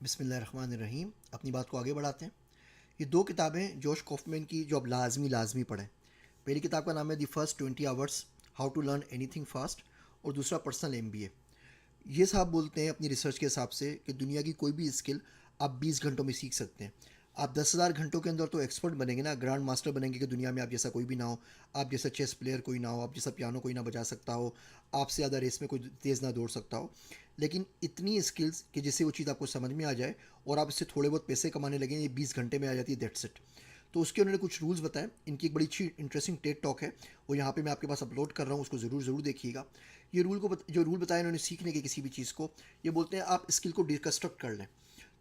बिस्मिल्लाहिर्रहमानिर्रहीम। अपनी बात को आगे बढ़ाते हैं। ये दो किताबें जोश कॉफमैन की जो आप लाजमी पढ़ें। पहली किताब का नाम है the first 20 hours, how to learn anything fast, और दूसरा पर्सनल MBA। ये साहब बोलते हैं अपनी रिसर्च के हिसाब से कि दुनिया की कोई भी स्किल आप 20 घंटों में सीख सकते हैं। आप 10,000 घंटों के अंदर तो एक्सपर्ट बनेंगे ना, ग्रैंड मास्टर बनेंगे कि दुनिया में आप जैसा कोई भी ना हो, आप जैसा चेस प्लेयर कोई ना हो, आप जैसा पियानो कोई ना बजा सकता हो, आपसे ज़्यादा रेस में कोई तेज़ ना दौड़ सकता हो। लेकिन इतनी स्किल्स कि जिससे वो चीज़ आपको समझ में आ जाए और आप इससे थोड़े बहुत पैसे कमाने लगें, ये 20 घंटे में आ जाती है, दैट्स इट। तो उसके उन्होंने कुछ रूल्स बताए। इनकी एक बड़ी अच्छी इंटरेस्टिंग टेड टॉक है, वो यहाँ पे मैं आपके पास अपलोड कर रहा हूँ, उसको ज़रूर देखिएगा। ये जो रूल बताए इन्होंने सीखने के किसी भी चीज़ को, ये बोलते हैं आप स्किल को डिकस्ट्रक्ट कर लें,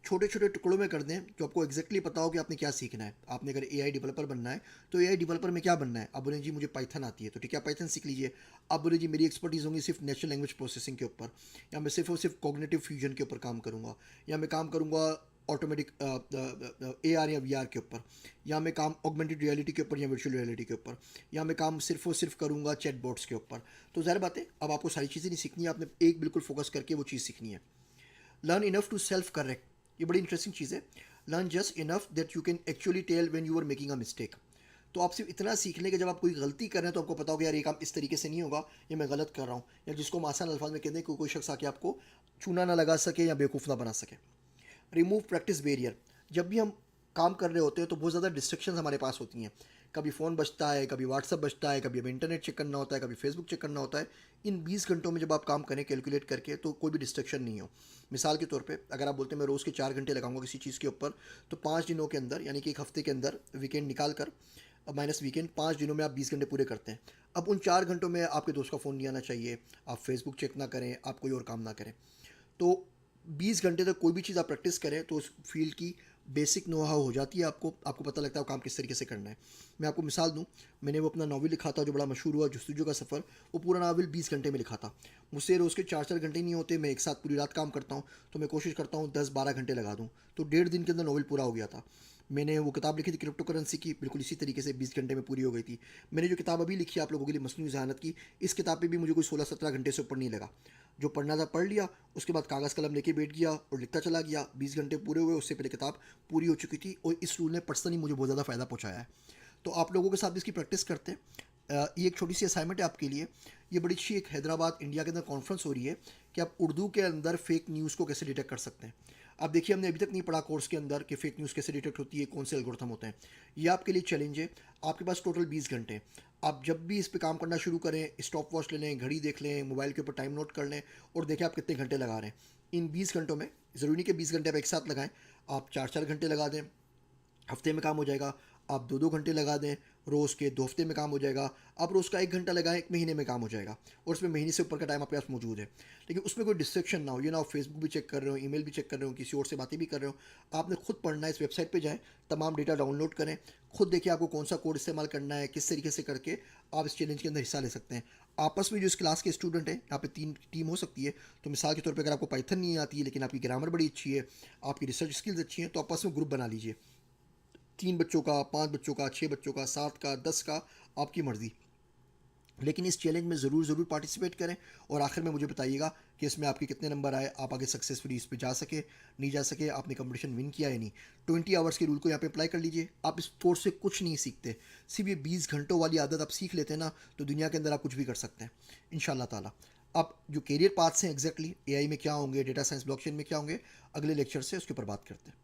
छोटे छोटे टुकड़ों में कर दें, जो आपको एग्जैक्टली पता हो कि आपने क्या सीखना है। आपने अगर AI डेवलपर बनना है तो AI डेवलपर में क्या बनना है, आप बोलें जी मुझे पाइथन आती है, तो ठीक है पाइथन सीख लीजिए। आप बोले जी मेरी एक्सपर्टीज़ होंगी सिर्फ नेचुरल लैंग्वेज प्रोसेसिंग के ऊपर, या मैं सिर्फ और सिर्फ कॉग्निटिव फ्यूजन के ऊपर काम करूँगा, या मैं काम करूँगा ऑटोमेटिक AR या VR के ऊपर, या मैं काम ऑगमेंटेड रियलिटी के ऊपर या वर्चुअल रियलिटी के ऊपर, या मैं काम सिर्फ और सिर्फ करूँगा चैटबॉट्स के ऊपर। तो ज़ाहिर बात है अब आपको सारी चीज़ें नहीं सीखनी है, आपने एक बिल्कुल फोकस करके वो चीज़ सीखनी है। Learn enough to self correct, ये बड़ी इंटरेस्टिंग चीज़ है। Learn just enough that you can actually tell when you are making a mistake. तो आप सिर्फ इतना सीख लें कि जब आप कोई गलती कर रहे हैं तो आपको पता होगा यार ये काम इस तरीके से नहीं होगा, ये मैं गलत कर रहा हूँ, या जिसको हम आसान अल्फाज में कहते हैं कि कोई शख्स आके आपको चूना ना लगा सके या बेवकूफ़ ना बना सके। रिमूव प्रैक्टिस बैरियर, जब भी हम काम कर रहे होते हैं तो बहुत ज़्यादा डिस्ट्रक्शंस हमारे पास होती हैं। कभी फ़ोन बजता है, कभी व्हाट्सअप बजता है, कभी हमें इंटरनेट चेक करना होता है, कभी फेसबुक चेक करना होता है। इन 20 घंटों में जब आप काम करें कैलकुलेट करके तो कोई भी डिस्ट्रक्शन नहीं हो। मिसाल के तौर पे अगर आप बोलते हैं मैं रोज़ के 4 घंटे लगाऊंगा किसी चीज़ के ऊपर, तो 5 दिनों के अंदर यानी कि एक हफ्ते के अंदर वीकेंड निकाल कर माइनस वीकेंड 5 दिनों में आप 20 घंटे पूरे करते हैं। अब उन 4 घंटों में आपके दोस्त का फ़ोन नहीं आना चाहिए, आप फेसबुक चेक ना करें, आप कोई और काम ना करें। तो 20 घंटे तक कोई भी चीज़ आप प्रैक्टिस करें तो उस फील्ड की बेसिक नो हाउ हो जाती है। आपको पता लगता है वो काम किस तरीके से करना है। मैं आपको मिसाल दूं, मैंने वो अपना नावल लिखा था जो बड़ा मशहूर हुआ, जस्तुजू का सफ़र। वो पूरा नावल 20 घंटे में लिखा था। मुझसे रोज़ के 4 4 घंटे नहीं होते, मैं एक साथ पूरी रात काम करता हूँ, तो मैं कोशिश करता हूँ 10 12 घंटे लगा दूँ, तो 1.5 दिन के अंदर नावल पूरा हो गया था। मैंने वो किताब लिखी थी क्रिप्टो करेंसी की, बिल्कुल इसी तरीके से 20 घंटे में पूरी हो गई थी। मैंने जो किताब अभी लिखी है आप लोगों के लिए, मसनूई ज़हानत की, इस किताब पे भी मुझे कोई 16 17 घंटे से ऊपर नहीं लगा। जो पढ़ना था पढ़ लिया, उसके बाद कागज़ कलम लेके बैठ गया और लिखता चला गया। 20 घंटे पूरे हुए, उससे पहले किताब पूरी हो चुकी थी, और इस रूल ने पर्सनली मुझे बहुत ज़्यादा फ़ायदा पहुँचाया है। तो आप लोगों के साथ भी इसकी प्रैक्टिस करते हैं। ये एक छोटी सी असाइनमेंट है आपके लिए। ये बड़ी अच्छी एक हैदराबाद इंडिया के अंदर कॉन्फ्रेंस हो रही है कि आप उर्दू के अंदर फेक न्यूज़ को कैसे डिटेक्ट कर सकते हैं। अब देखिए हमने अभी तक नहीं पढ़ा कोर्स के अंदर कि फेक न्यूज़ कैसे डिटेक्ट होती है, कौन से एल्गोरिथम होते हैं। ये आपके लिए चैलेंज है। आपके पास टोटल 20 घंटे। आप जब भी इस पे काम करना शुरू करें, स्टॉप वॉच ले लें, घड़ी देख लें, मोबाइल के ऊपर टाइम नोट कर लें और देखें आप कितने घंटे लगा रहे हैं। इन 20 घंटों में ज़रूरी नहीं कि 20 घंटे आप एक साथ लगाएं, आप 4 4 घंटे लगा दें, हफ्ते में काम हो जाएगा। आप 2 2 घंटे लगा दें, रोज़ के 2 हफ्ते में काम हो जाएगा। आप रोज़ का 1 घंटा लगाएं, 1 महीने में काम हो जाएगा, और उसमें महीने से ऊपर का टाइम आपके पास मौजूद है। लेकिन उसमें कोई डिस्ट्रैक्शन ना हो, ये ना आप फेसबुक भी चेक कर रहे हो, ईमेल भी चेक कर रहे हो, किसी और से बातें भी कर रहे हो। आपने खुद पढ़ना है, इस वेबसाइट पे जाएं, तमाम डेटा डाउनलोड करें, खुद देखिए आपको कौन सा कोड इस्तेमाल करना है, किस तरीके से करके आप इस चैलेंज के अंदर हिस्सा ले सकते हैं। आपस में जो इस क्लास के स्टूडेंट हैं, यहाँ पे 3 टीम हो सकती है। तो मिसाल के तौर पर अगर आपको पाइथन नहीं आती है लेकिन आपकी ग्रामर बड़ी अच्छी है, आपकी रिसर्च स्किल्स अच्छी हैं, तो आपस में ग्रुप बना लीजिए। 3 बच्चों का, 5 बच्चों का, 6 बच्चों का, 7 का, 10 का, आपकी मर्ज़ी। लेकिन इस चैलेंज में ज़रूर पार्टिसिपेट करें, और आखिर में मुझे बताइएगा कि इसमें आपके कितने नंबर आए, आप आगे सक्सेसफुली इस पर जा सके, नहीं जा सके, आपने कंपटीशन विन किया है नहीं। 20 आवर्स के रूल को यहाँ पे अप्लाई कर लीजिए। आप इस कोर्स से कुछ नहीं सीखते, सिर्फ ये 20 घंटों वाली आदत आप सीख लेते हैं ना, तो दुनिया के अंदर आप कुछ भी कर सकते हैं इंशाल्लाह ताला। अब जो कैरियर पाथ्स हैं एग्जैक्टली AI में क्या होंगे, डेटा साइंस ब्लॉकचेन में क्या होंगे, अगले लेक्चर से उसके ऊपर बात करते हैं।